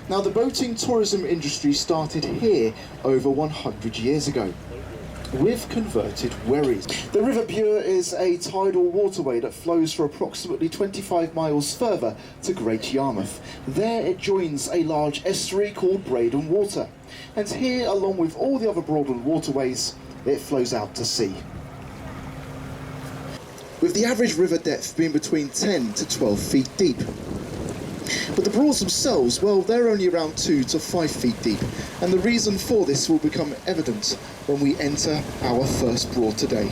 Now, the boating tourism industry started here over 100 years ago with converted wherries. The River Bure is a tidal waterway that flows for approximately 25 miles further to Great Yarmouth. There it joins a large estuary called Breydon Water, and here, along with all the other Broadland waterways, it flows out to sea, with the average river depth being between 10 to 12 feet deep. But the Broads themselves, well, they're only around 2 to 5 feet deep, and the reason for this will become evident when we enter our first Broad today.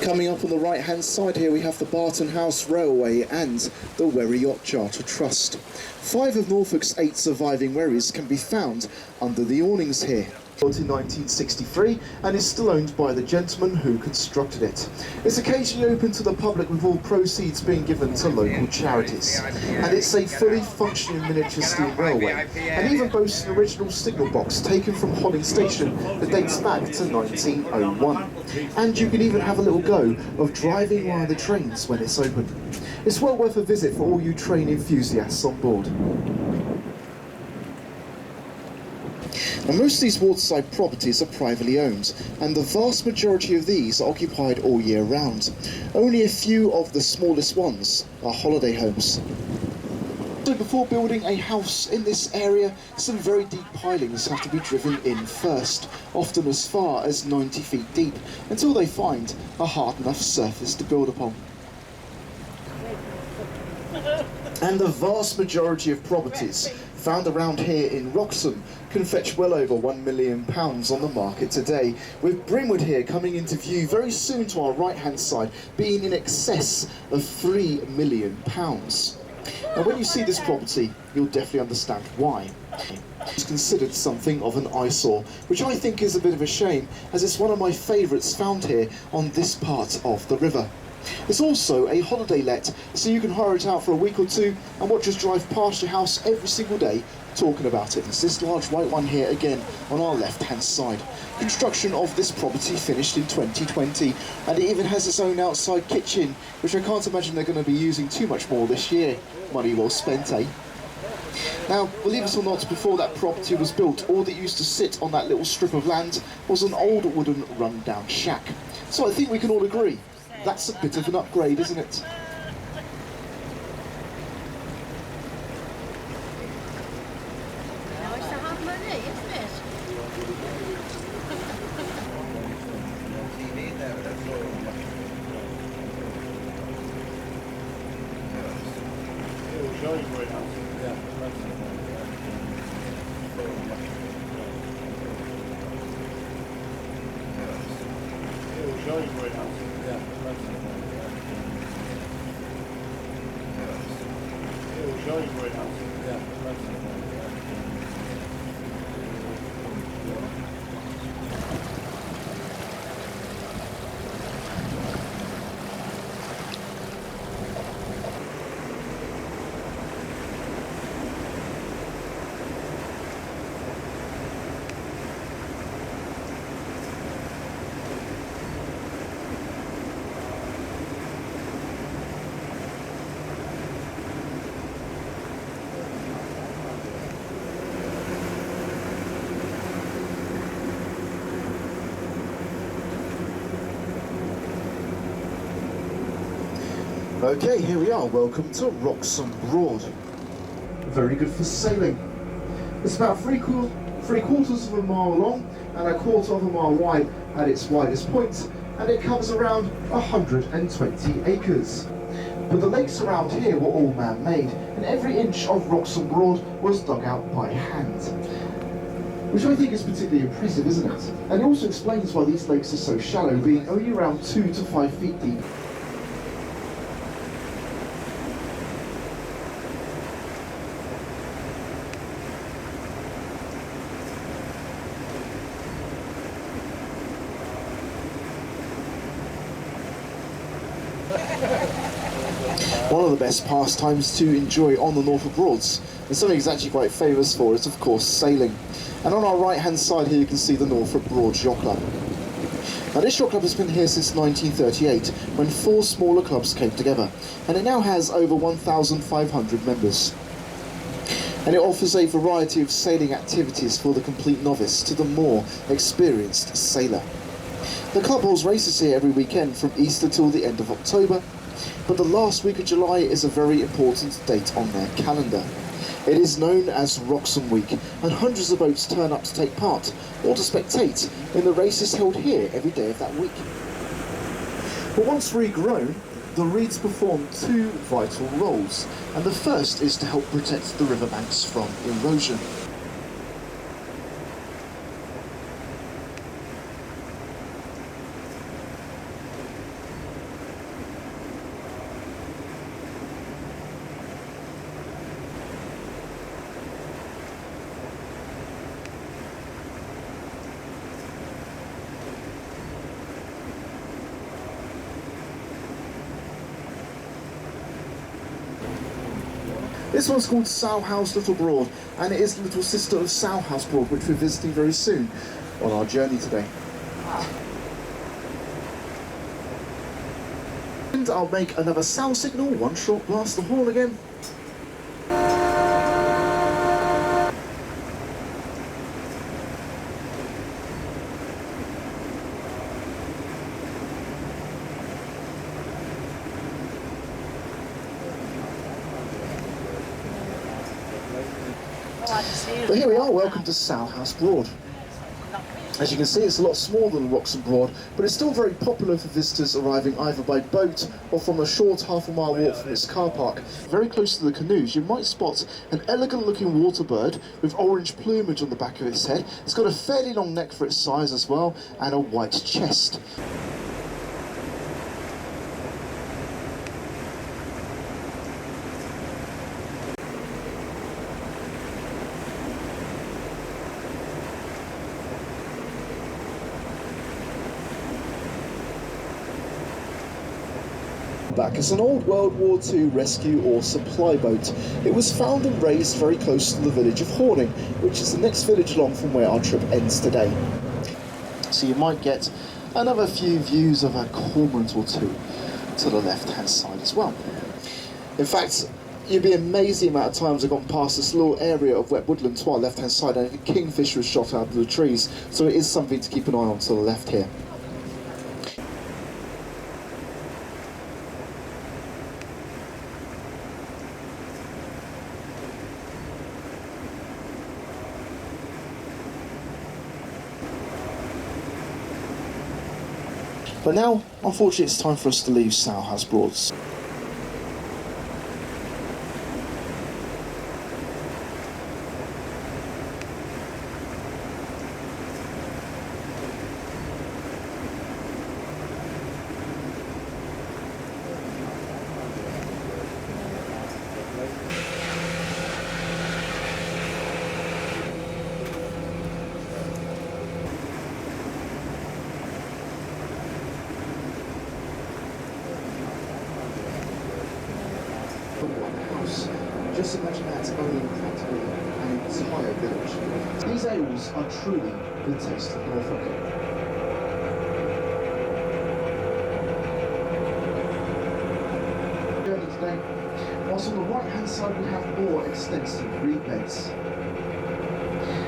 Coming up on the right hand side here we have the Barton House Railway and the Wherry Yacht Charter Trust. 5 of Norfolk's 8 surviving wherries can be found under the awnings here. Built in 1963 and is still owned by the gentleman who constructed it. It's occasionally open to the public, with all proceeds being given to local charities. And it's a fully functioning miniature steam railway, and even boasts an original signal box taken from Holling Station that dates back to 1901. And you can even have a little go of driving one of the trains when it's open. It's well worth a visit for all you train enthusiasts on board. Now, most of these waterside properties are privately owned, and the vast majority of these are occupied all year round. Only a few of the smallest ones are holiday homes. So before building a house in this area, some very deep pilings have to be driven in first, often as far as 90 feet deep, until they find a hard enough surface to build upon. And the vast majority of properties found around here in Wroxham can fetch well over £1 million on the market today, with Brynwood here coming into view very soon to our right hand side, being in excess of £3 million. Now when you see this property, you'll definitely understand why. It's considered something of an eyesore, which I think is a bit of a shame, as it's one of my favourites found here on this part of the river. It's also a holiday let, so you can hire it out for a week or two and watch us drive past your house every single day talking about it. It's this large white one here again on our left hand side. Construction of this property finished in 2020, and it even has its own outside kitchen, which I can't imagine they're going to be using too much more this year. Money well spent, eh? Now, believe it or not, before that property was built, all that used to sit on that little strip of land was an old wooden run-down shack. So I think we can all agree, that's a bit of an upgrade, isn't it? Nice to have money, isn't it? Okay, here we are. Welcome to Wroxham Broad. Very good for sailing. It's about three quarters of a mile long and a quarter of a mile wide at its widest point, and it covers around 120 acres. But the lakes around here were all man-made, and every inch of Wroxham Broad was dug out by hand, which I think is particularly impressive, isn't it? And it also explains why these lakes are so shallow, being only around 2 to 5 feet deep. One of the best pastimes to enjoy on the Norfolk Broads, and something it's actually quite famous for, is of course sailing. And on our right hand side here you can see the Norfolk Broad Yacht Club. Now this yacht club has been here since 1938, when 4 smaller clubs came together, and it now has over 1,500 members. And it offers a variety of sailing activities for the complete novice to the more experienced sailor. The club holds races here every weekend from Easter till the end of October, but the last week of July is a very important date on their calendar. It is known as Wroxham Week, and hundreds of boats turn up to take part, or to spectate, in the races held here every day of that week. But once regrown, the reeds perform 2 vital roles, and the first is to help protect the riverbanks from erosion. This one's called Salhouse Broad, and it is the little sister of Salhouse Broad, which we're visiting very soon on our journey today. And I'll make another sound signal, 1 short blast the horn again. But here we are, welcome to Salhouse Broad. As you can see, it's a lot smaller than Wroxham Broad, but it's still very popular for visitors arriving either by boat or from a short half-a-mile walk from its car park. Very close to the canoes, you might spot an elegant-looking water bird with orange plumage on the back of its head. It's got a fairly long neck for its size as well, and a white chest. Back as an old World War II rescue or supply boat. It was found and raised very close to the village of Horning, which is the next village along from where our trip ends today. So you might get another few views of a cormorant or 2 to the left-hand side as well. In fact, you'd be amazed the amount of times I've gone past this little area of wet woodland to our left-hand side, and a kingfisher was shot out of the trees, so it is something to keep an eye on to the left here. But now, unfortunately, it's time for us to leave Salhouse Broad. Just imagine that's only practically an entire village. These ales are truly the taste of Norfolk. Journey today, whilst on the right hand side we have more extensive reed beds.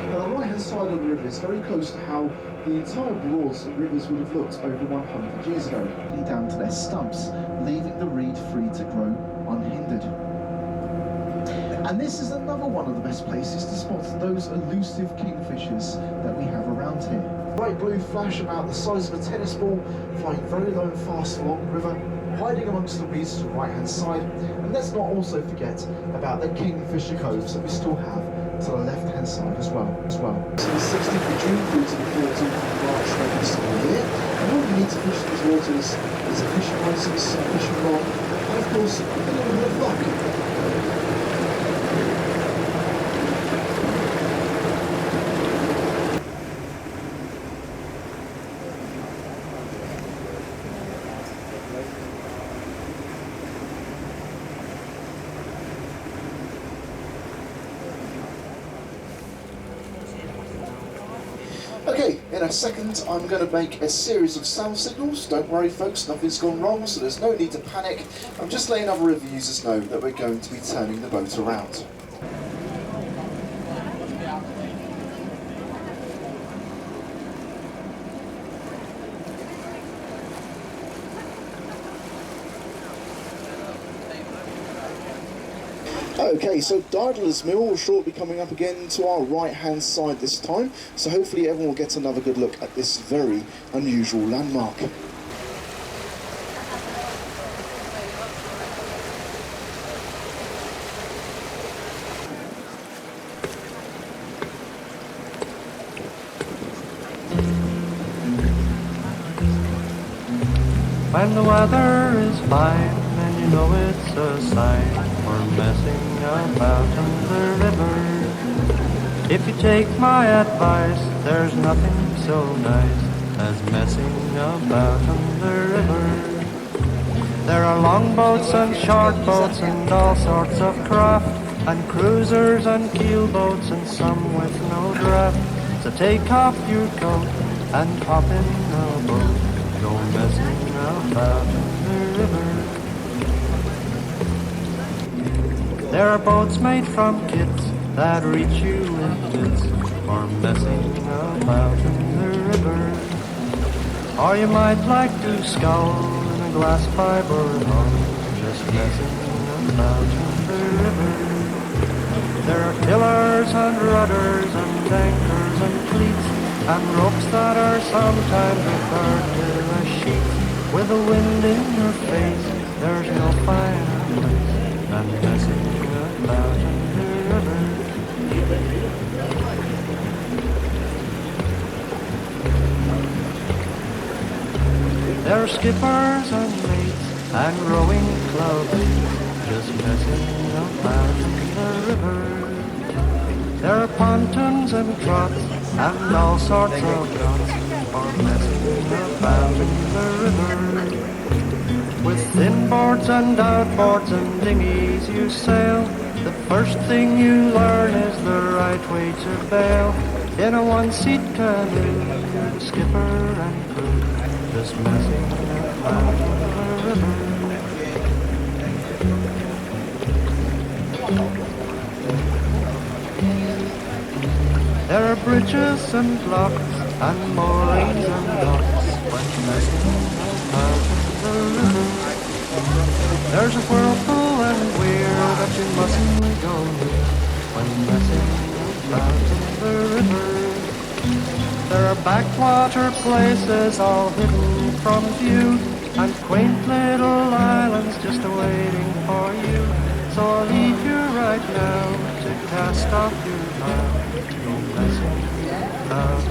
Now the right hand side of the river is very close to how the entire Broads rivers would have looked over 100 years ago, down to their stumps, leaving the reed free to grow unhindered. And this is another one of the best places to spot those elusive kingfishers that we have around here. Bright blue flash about the size of a tennis ball, flying very low and fast along the river, hiding amongst the reeds to the right hand side. And let's not also forget about the kingfisher coves that we still have to the left hand side as well. So the 16th of June through to the 14th of March every single year. And all you need to fish these waters is a fishing license, a fishing rod, and of course a little bit of luck. Okay, In a second, I'm going to make a series of sound signals. Don't worry folks, nothing's gone wrong, so there's no need to panic. I'm just letting other river users know that we're going to be turning the boat around. Okay, so Didler's Mill will shortly be coming up again to our right-hand side this time, so hopefully everyone will get another good look at this very unusual landmark. When the weather is fine, and you know it's a sign we're messing about on the river. If you take my advice, there's nothing so nice as messing about on the river. There are long boats and short boats and all sorts of craft, and cruisers and keel boats and some with no draft. So take off your coat and hop in a boat, go messing about the river. There are boats made from kits that reach you in bits for messing about in the river. Or you might like to scull in a glass fiber hull, just messing about in the river. There are tillers and rudders and anchors and cleats, and ropes that are sometimes referred to as sheets. With the wind in your face, there's no finer place than messing about in the river. There are skippers and mates and rowing clubs, just messing about in the river. There are pontoons and trots and all sorts of knots for messing about in the river. With thin boards and outboards and dinghies you sail, the first thing you learn is the right way to bail. In a one-seat canoe, you're the skipper and crew, just messing about in the river. There are bridges and locks and moorings and docks when messing about in the river. There's a whirlpool and weir that you mustn't go near when messing about in the river. There are backwater places all hidden from view, and quaint little islands just awaiting for you. So I'll leave you right now to cast off your mind, go messing about